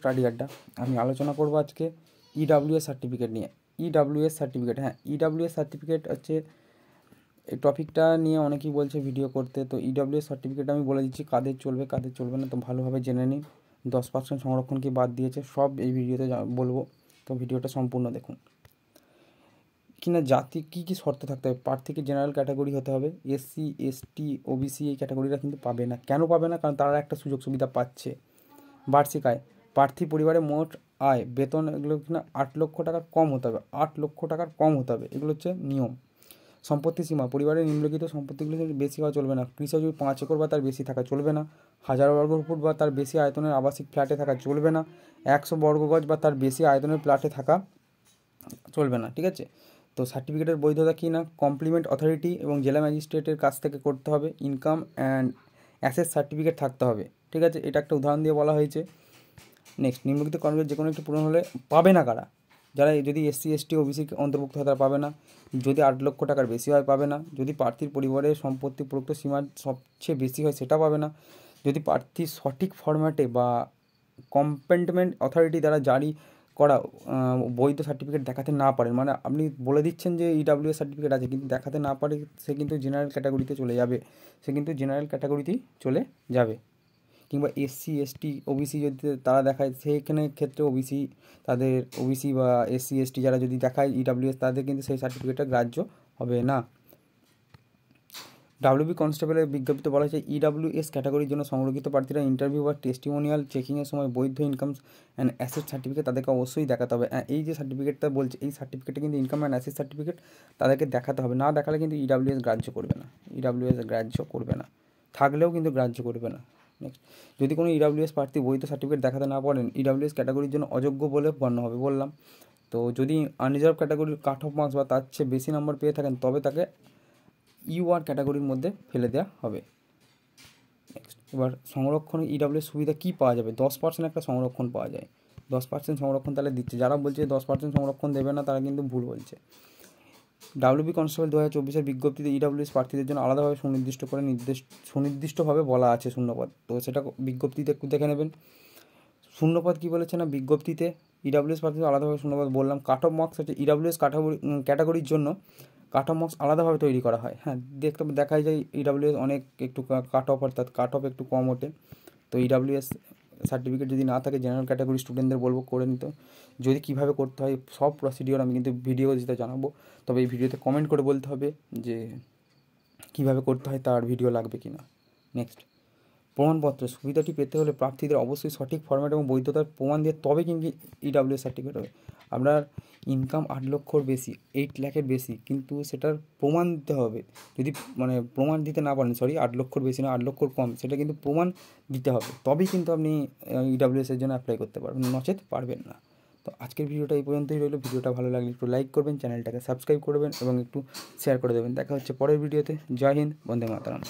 Study আড্ডা। আমি আলোচনা করব আজকে ইডাব্লিউএস সার্টিফিকেট নিয়ে। ইডাব্লিউএস সার্টিফিকেট, হ্যাঁ ইডাব্লিউএস সার্টিফিকেট হচ্ছে এই টপিকটা নিয়ে অনেকেই বলছে ভিডিও করতে। তো ইডাব্লিউএস সার্টিফিকেট আমি বলে দিচ্ছি কাদের চলবে কাদের চলবে না, তো ভালোভাবে জেনে নিন। 10% সংরক্ষণ কি বাদ দিয়েছে সব এই ভিডিওতে বলবো, তো ভিডিওটা সম্পূর্ণ দেখুন। কিনা জাতি কী কী শর্ত থাকতে হবে, প্রার্থীকে জেনারেল ক্যাটাগরি হতে হবে, এসসি এসটি ওবিসি এই ক্যাটাগরিরা কিন্তু পাবে না। কেন পাবে না? কারণ তারা একটা সুযোগ সুবিধা পাচ্ছে। বার্ষিক আয়, প্রার্থী পরিবারের মোট আয় বেতন এগুলো কিনা 8 লক্ষ টাকার কম হতে হবে, 8 লক্ষ টাকার কম হতে হবে, এগুলো হচ্ছে নিয়ম। সম্পত্তি সীমা, পরিবারের নিম্নলিখিত সম্পত্তিগুলো বেশি হওয়া চলবে না। কৃষক জমি 5 একর বা তার বেশি থাকা চলবে না। 1000 বর্গফুট বা তার বেশি আয়তনের আবাসিক ফ্ল্যাটে থাকা চলবে না। 100 বর্গগজ বা তার বেশি আয়তনের ফ্ল্যাটে থাকা চলবে না। ঠিক আছে, তো সার্টিফিকেটের বৈধতা কী না, কমপ্লিমেন্ট অথরিটি এবং জেলা ম্যাজিস্ট্রেটের কাছ থেকে করতে হবে। ইনকাম অ্যান্ড অ্যাসেস সার্টিফিকেট থাকতে হবে। ঠিক আছে, এটা একটা উদাহরণ দিয়ে বলা হয়েছে। নেক্সট, নিম্নলিখিত কর্মীদের যে কোনো একটি পূরণ হলে পাবে না কারা, যারা যদি এসসি এসটি ওবিসি অন্তর্ভুক্ত হয় তারা পাবে না। যদি 8 লক্ষ টাকার বেশি হয় পাবে না। যদি প্রার্থীর পরিবারের সম্পত্তি প্রদত্ত সীমার সবচেয়ে বেশি হয় সেটা পাবে না। যদি প্রার্থী সঠিক ফরম্যাটে বা কম্পেন্টমেন্ট অথরিটি দ্বারা জারি করা বৈধ সার্টিফিকেট দেখাতে না পারেন, মানে আপনি বলে দিচ্ছেন যে ইডাব্লিউএস সার্টিফিকেট আছে কিন্তু দেখাতে না পারে, সে কিন্তু জেনারেল ক্যাটাগরিতে চলে যাবে, কিংবা এসসি এসটি ওবিসি যদি তারা দেখায় সেইখানে ক্ষেত্রে ওবিসি তাদের ওবিসি বা এসসি এসটি যারা যদি দেখায় ইডাব্লিউএস তাদের কিন্তু সেই সার্টিফিকেটটা গ্রাহ্য হবে না। ডাব্লিউবি কনস্টেবলের বিজ্ঞপ্তিতে বলা হয়েছে ইডাব্লিউএস ক্যাটাগরির জন্য সংরক্ষিত প্রার্থীরা ইন্টারভিউ বা টেস্টিমোনিয়াল চেকিংয়ের সময় বৈধ ইনকাম অ্যান্ড অ্যাসেট সার্টিফিকেট তাদেরকে অবশ্যই দেখাতে হবে। এই যে সার্টিফিকেটটা বলছে এই সার্টিফিকেটে কিন্তু ইনকাম অ্যান্ড অ্যাসেট সার্টিফিকেট তাদেরকে দেখাতে হবে, না দেখালে কিন্তু ইডাব্লিউএস গ্রাহ্য করবে না, থাকলেও কিন্তু গ্রাহ্য করবে না। নেক্সট, যদি কোনো ইডাব্লিউএস প্রার্থী বৈধ সার্টিফিকেট দেখাতে না পারেন ইডাব্লিউএস ক্যাটাগরির জন্য অযোগ্য বলে গণ্য হবে বললাম। তো যদি আনরিজার্ভ ক্যাটাগরির কাট অফ মার্কস বা তার চেয়ে বেশি নম্বর পেয়ে থাকেন তবে তাকে ইউআর ক্যাটাগরির মধ্যে ফেলে দেওয়া হবে। নেক্সট, এবার সংরক্ষণে ইডাব্লিউএস সুবিধা কী পাওয়া যাবে, 10% একটা সংরক্ষণ পাওয়া যায়। 10% সংরক্ষণ তাহলে দিচ্ছে, যারা বলছে 10% সংরক্ষণ দেবে না তারা কিন্তু ভুল বলছে। ডাব্লিউবি কনস্টেবল 2024-এর বিজ্ঞপ্তিতে ইডাব্লিউএস প্রার্থীদের জন্য আলাদাভাবে সুনির্দিষ্টভাবে বলা আছে শূন্যপদ, তো সেটা বিজ্ঞপ্তিতে একটু দেখে নেবেন। শূন্যপদ কী বলেছে না বিজ্ঞপ্তিতে, ইডাব্লিউএস প্রার্থীদের আলাদাভাবে শূন্যপদ বললাম। কাট অফ মার্কস হচ্ছে ইডাব্লিউএস ক্যাটাগরির জন্য কাট অফ মার্কস আলাদাভাবে তৈরি করা হয়। হ্যাঁ, দেখাই যায় ইডাব্লিউএস অনেক একটু কাট অফ অর্থাৎ কাট অফ একটু কম ওঠে। তো ইডাব্লিউএস সার্টিফিকেট যদি না থাকে জেনারেল ক্যাটাগরি স্টুডেন্টদের বলবো করে নিতে। যদি কীভাবে করতে হয় সব প্রসিডিওর আমি কিন্তু ভিডিও দিতে জানাবো, তবে এই ভিডিওতে কমেন্ট করে বলতে হবে যে কীভাবে করতে হয়, তার ভিডিও লাগবে কি না। নেক্সট, প্রমাণপত্র সুবিধাটি পেতে হলে প্রার্থীদের অবশ্যই সঠিক ফরম্যাট এবং বৈধতার প্রমাণ দিয়ে তবে কিন্তু ইডাব্লিউএস সার্টিফিকেট হবে। আপনার ইনকাম 8 লক্ষর বেশি, 8 লাখের বেশি, কিন্তু সেটার প্রমাণ দিতে হবে। যদি প্রমাণ দিতে না পারেন, 8 লক্ষর বেশি না 8 লক্ষর কম, সেটা কিন্তু প্রমাণ দিতে হবে, তবেই কিন্তু আপনি ইডাব্লিউএসের জন্য অ্যাপ্লাই করতে পারবেন, নচেত পারবেন না। তো আজকের ভিডিওটা এই পর্যন্তই রইল। ভিডিওটা ভালো লাগলে একটু লাইক করবেন, চ্যানেলটাকে সাবস্ক্রাইব করবেন এবং একটু শেয়ার করে দেবেন। দেখা হচ্ছে পরের ভিডিওতে। জয় হিন্দ, বন্দে মাতরম।